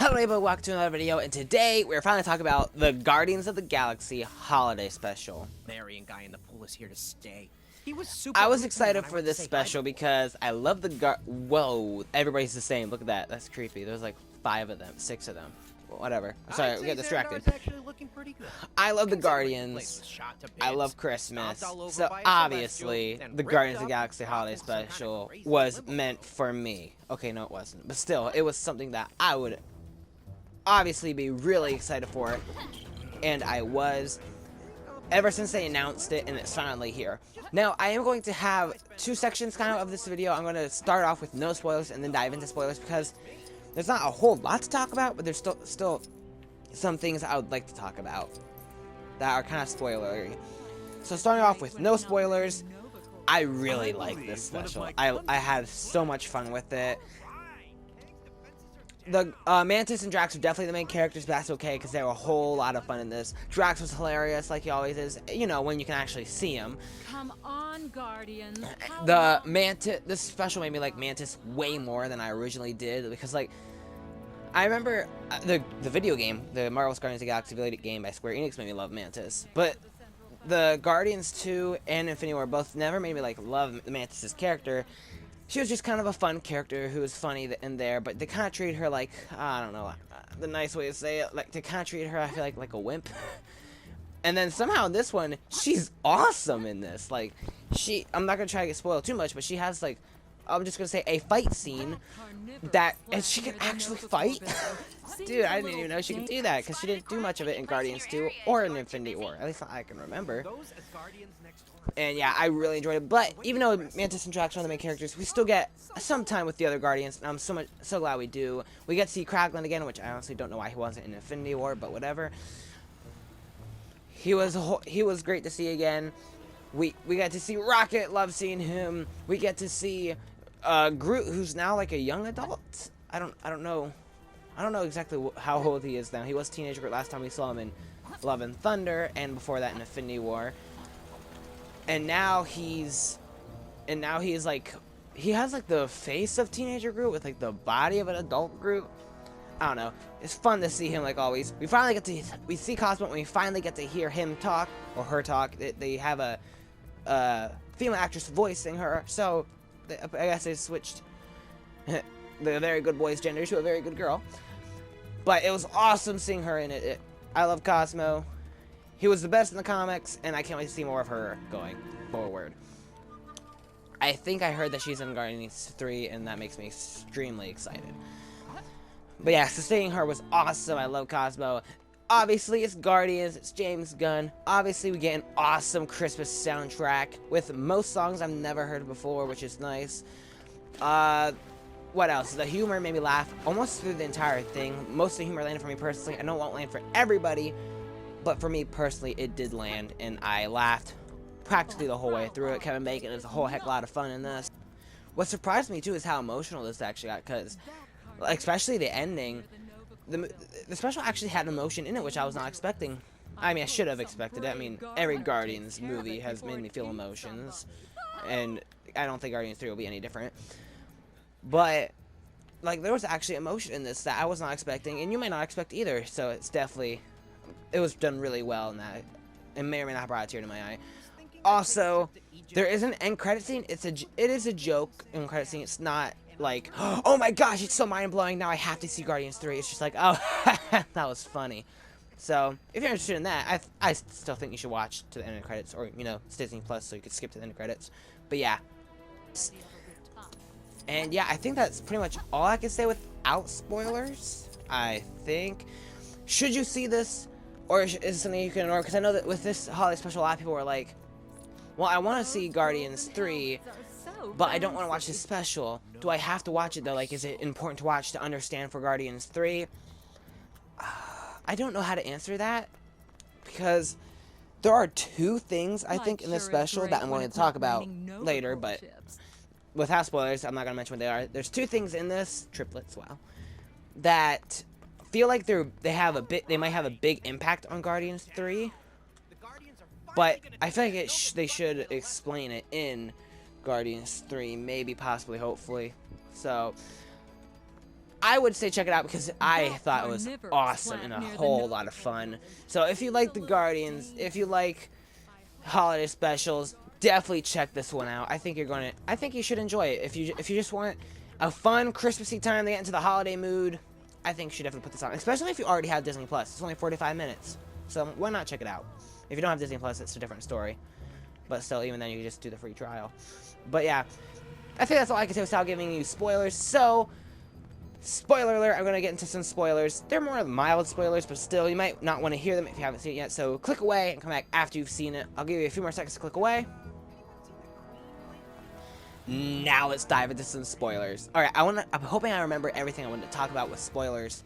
Hello everybody, welcome to another video, and today we're finally talking about the Guardians of the Galaxy Holiday Special. Marion guy in the pool is here to stay. He was super. I was excited for this special because I love the Whoa, everybody's the same. Look at that. That's creepy. There's like 5 of them, 6 of them. Whatever. I'm sorry, we get distracted. I love the Guardians. I love Christmas. So obviously, the Guardians of the Galaxy Holiday Special was meant for me. Okay, no it wasn't. But still, it was something that I would obviously be really excited for. And I was, ever since they announced it, and it's finally here. Now, I am going to have 2 sections kind of this video. I'm going to start off with no spoilers and then dive into spoilers because there's not a whole lot to talk about, but there's still some things I would like to talk about that are kind of spoilery. So starting off with no spoilers, I really like this special. I had so much fun with it. The Mantis and Drax are definitely the main characters, but that's okay because they were a whole lot of fun in this. Drax was hilarious, like he always is. You know, when you can actually see him. Come on, Guardians. The Mantis, this special made me like Mantis way more than I originally did because, like, I remember the video game, the Marvel's Guardians of the Galaxy video game by Square Enix, made me love Mantis, but the Guardians 2 and Infinity War both never made me like love Mantis's character. She was just kind of a fun character who was funny in there, but they kind of treated her like, I don't know, the nice way to say it, like, they kind of treated her, I feel like a wimp. And then somehow in this one, she's awesome in this. Like, I'm not going to try to get spoiled too much, but she has, like, I'm just going to say a fight scene and she can actually fight. Dude, I didn't even know she could do that, because she didn't do much of it in Guardians 2 or in Infinity War. At least I can remember. And yeah, I really enjoyed it. But even though Mantis and Drax are the main characters, we still get some time with the other Guardians, and I'm so glad we do. We get to see Kraglin again, which I honestly don't know why he wasn't in Infinity War, but whatever. He was great to see again. We get to see Rocket, love seeing him. We get to see Groot, who's now like a young adult. I don't know exactly how old he is now. He was teenage Groot last time we saw him in Love and Thunder, and before that in Infinity War. And now he's like, he has like the face of teenager Groot with like the body of an adult Groot. I don't know. It's fun to see him like always. We see Cosmo and we finally get to hear him talk, or her talk. They have a female actress voicing her, so I guess they switched the very good boy's gender to a very good girl. But it was awesome seeing her in it. I love Cosmo. He was the best in the comics, and I can't wait to see more of her going forward. I think I heard that she's in Guardians 3, and that makes me extremely excited. But yeah, so seeing her was awesome. I love Cosmo. Obviously, it's Guardians. It's James Gunn. Obviously, we get an awesome Christmas soundtrack with most songs I've never heard before, which is nice. What else? The humor made me laugh almost through the entire thing. Most of the humor landed for me personally. I know it won't land for everybody, but for me personally, it did land, and I laughed practically the whole way through it. Kevin Bacon is a whole heck of a lot of fun in this. What surprised me too is how emotional this actually got, because especially the ending, the special actually had emotion in it, which I was not expecting. I mean, I should have expected it. I mean, every Guardians movie has made me feel emotions, and I don't think Guardians 3 will be any different. But like, there was actually emotion in this that I was not expecting, and you may not expect either. So it was done really well in that. It may or may not have brought a tear to my eye. Also, there is an end credit scene. It is a joke end credit scene. It's not like, oh my gosh, it's so mind-blowing, now I have to see Guardians 3. It's just like, oh, that was funny. So, if you're interested in that, I still think you should watch to the end of the credits, or, you know, it's Disney Plus, so you could skip to the end of credits. But yeah. And yeah, I think that's pretty much all I can say without spoilers, I think. Should you see this, or is it something you can ignore? Because I know that with this holiday special, a lot of people were like, well, I want to see Guardians 3, but I don't want to watch this special. Do I have to watch it, though? Like, is it important to watch to understand for Guardians 3? I don't know how to answer that, because there are 2 things, I think, in this special that I'm going to talk about later, but without spoilers, I'm not going to mention what they are. There's 2 things in this, triplets, wow, that feel like they might have a big impact on Guardians 3, but I feel like they should explain it in Guardians 3, maybe, possibly, hopefully. So I would say check it out because I thought it was awesome and a whole lot of fun. So if you like the Guardians, if you like holiday specials, definitely check this one out. I think you should enjoy it. If you just want a fun Christmassy time to get into the holiday mood, I think you should definitely put this on. Especially if you already have Disney Plus. It's only 45 minutes. So why not check it out? If you don't have Disney Plus, it's a different story. But still, even then, you can just do the free trial. But yeah, I think that's all I can say without giving you spoilers. So, spoiler alert, I'm going to get into some spoilers. They're more mild spoilers, but still, you might not want to hear them if you haven't seen it yet. So, click away and come back after you've seen it. I'll give you a few more seconds to click away. Now let's dive into some spoilers. Alright, I'm hoping I remember everything I wanted to talk about with spoilers.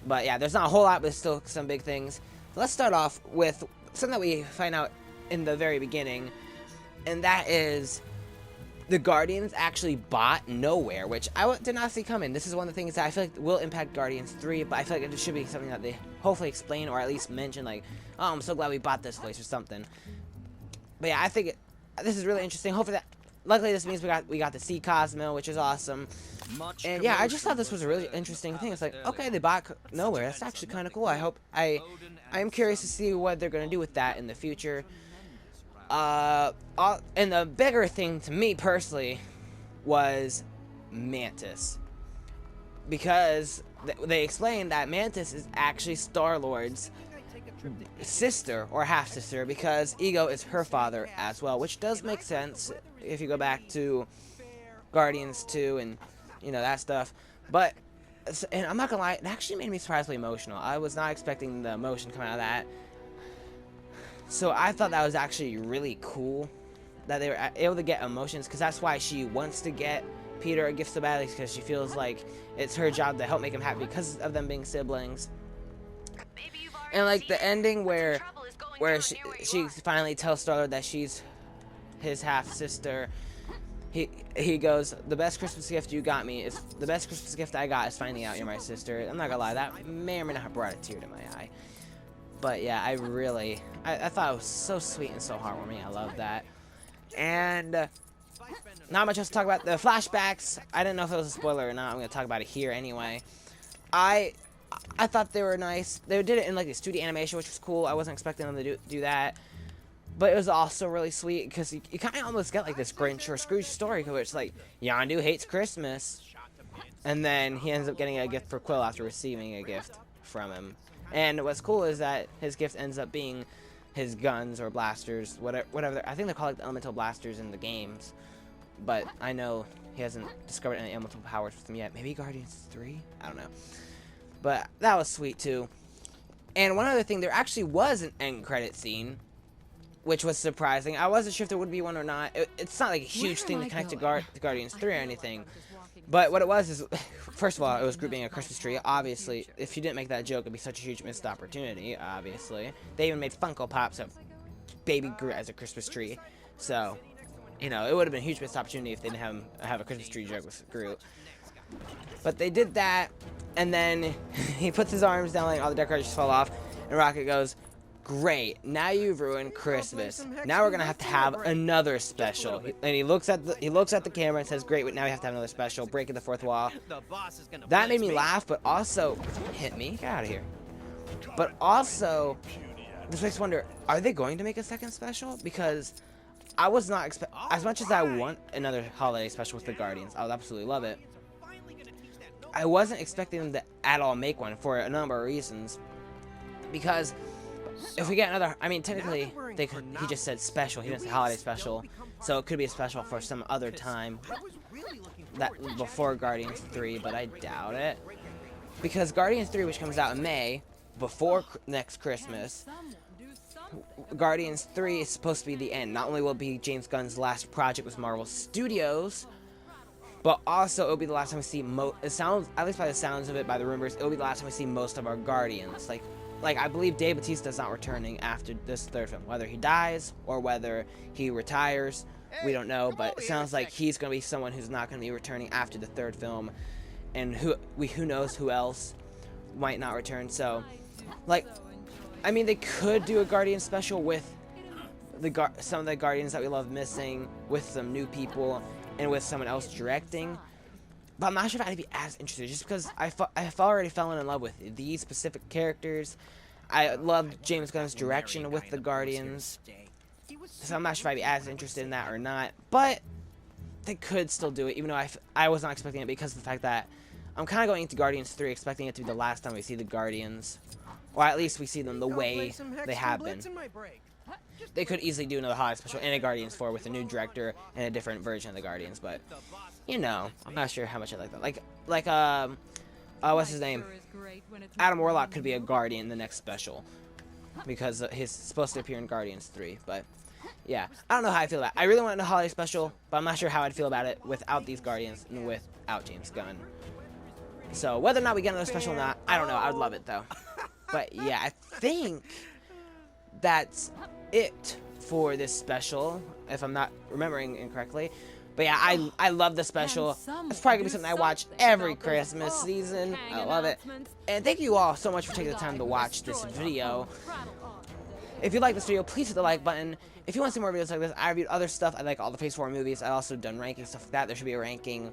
But yeah, there's not a whole lot, but there's still some big things. So let's start off with something that we find out in the very beginning. And that is the Guardians actually bought Nowhere, which I did not see coming. This is one of the things that I feel like will impact Guardians 3, but I feel like it should be something that they hopefully explain or at least mention, like, oh, I'm so glad we bought this place or something. But yeah, I think this is really interesting. Hopefully that... Luckily, this means we got to see Cosmo, which is awesome. And yeah, I just thought this was a really interesting thing. It's like, okay, they bought Nowhere. That's actually kind of cool. I am curious to see what they're gonna do with that in the future. And the bigger thing to me personally was Mantis, because they explained that Mantis is actually Star-Lord's sister or half-sister, because Ego is her father as well, which does make sense if you go back to Guardians 2 and you know that stuff. But and I'm not gonna lie, it actually made me surprisingly emotional. I was not expecting the emotion coming out of that, so I thought that was actually really cool that they were able to get emotions, because that's why she wants to get Peter a gift so badly, because she feels like it's her job to help make him happy because of them being siblings. And like the ending where she finally tells Star-Lord that she's his half sister. He goes, the best Christmas gift you got me is the best Christmas gift I got is finding out you're my sister. I'm not gonna lie, that may or may not have brought a tear to my eye. But yeah, I thought it was so sweet and so heartwarming. I love that. And not much else to talk about. The flashbacks, I didn't know if it was a spoiler or not. I'm gonna talk about it here anyway. I thought they were nice. They did it in like the 2D animation, which was cool. I wasn't expecting them to do that. But it was also really sweet, because you kind of almost get like this Grinch or Scrooge story, where it's like, Yondu hates Christmas. And then he ends up getting a gift for Quill after receiving a gift from him. And what's cool is that his gift ends up being his guns or blasters, whatever. I think they're called like the elemental blasters in the games. But I know he hasn't discovered any elemental powers with them yet. Maybe Guardians 3? I don't know. But that was sweet too. And one other thing, there actually was an end credit scene, which was surprising. I wasn't sure if there would be one or not. It's not like a huge thing to connect to Guardians 3 or anything. But what it was is, first of all, it was grouping a Christmas tree. Obviously, if you didn't make that joke, it'd be such a huge missed opportunity, obviously. They even made Funko Pops of Baby Groot as a Christmas tree. So, you know, it would have been a huge missed opportunity if they didn't have a Christmas tree joke with Groot. But they did that, and then he puts his arms down, like all the decorations fall off, and Rocket goes, great, now you've ruined Christmas. Now we're gonna have to have another special. And he looks at the camera and says, great, now we have to have another special, breaking the fourth wall. That made me laugh, but also hit me. Get out of here. But also, this makes me wonder, are they going to make a second special? Because I was not as much as I want another holiday special with the Guardians, I would absolutely love it. I wasn't expecting them to at all make one for a number of reasons. Because if we get another, I mean, technically, he just said special. He didn't say holiday special. So it could be a special for some other time that before Guardians 3, but I doubt it. Because Guardians 3, which comes out in May, before next Christmas, Guardians 3 is supposed to be the end. Not only will it be James Gunn's last project with Marvel Studios, but also it'll be the last time we see it sounds, at least by the sounds of it, by the rumors, it'll be the last time we see most of our Guardians. Like I believe Dave Bautista's not returning after this third film. Whether he dies or whether he retires, we don't know. But it sounds like he's going to be someone who's not going to be returning after the third film, and who knows who else might not return. So, like, I mean, they could do a Guardian special with some of the Guardians that we love missing, with some new people, and with someone else directing. But I'm not sure if I'd be as interested, just because I've already fallen in love with these specific characters. I loved James Gunn's direction with the Guardians, so I'm not sure if I'd be as interested in that or not. But they could still do it, even though I was not expecting it, because of the fact that I'm kind of going into Guardians 3 expecting it to be the last time we see the Guardians, or at least we see them the way they have been. They could easily do another holiday special in a Guardians 4 with a new director and a different version of the Guardians, but you know, I'm not sure how much I like that. What's his name? Adam Warlock could be a Guardian in the next special, because he's supposed to appear in Guardians 3, but yeah, I don't know how I feel about it. I really want a holiday special, but I'm not sure how I'd feel about it without these Guardians and without James Gunn. So whether or not we get another special or not, I don't know. I would love it though. But yeah, I think that's it for this special, if I'm not remembering incorrectly. But yeah, I love the special. It's probably gonna be something I watch every Christmas season. I love it. And thank you all so much for taking the time to watch this video. If you like this video, please hit the like button. If you want to see more videos like this, I reviewed other stuff. I like all the Phase 4 movies. I've also done ranking stuff like that. There should be a ranking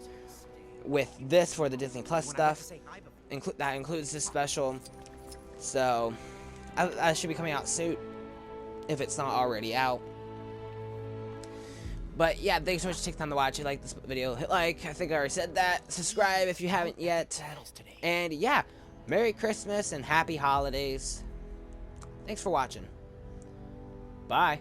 with this for the Disney Plus stuff. That includes this special. So I should be coming out soon, if it's not already out. But yeah, thanks so much for taking time to watch. If you like this video, hit like. I think I already said that. Subscribe if you haven't yet. And yeah, Merry Christmas and Happy Holidays. Thanks for watching. Bye.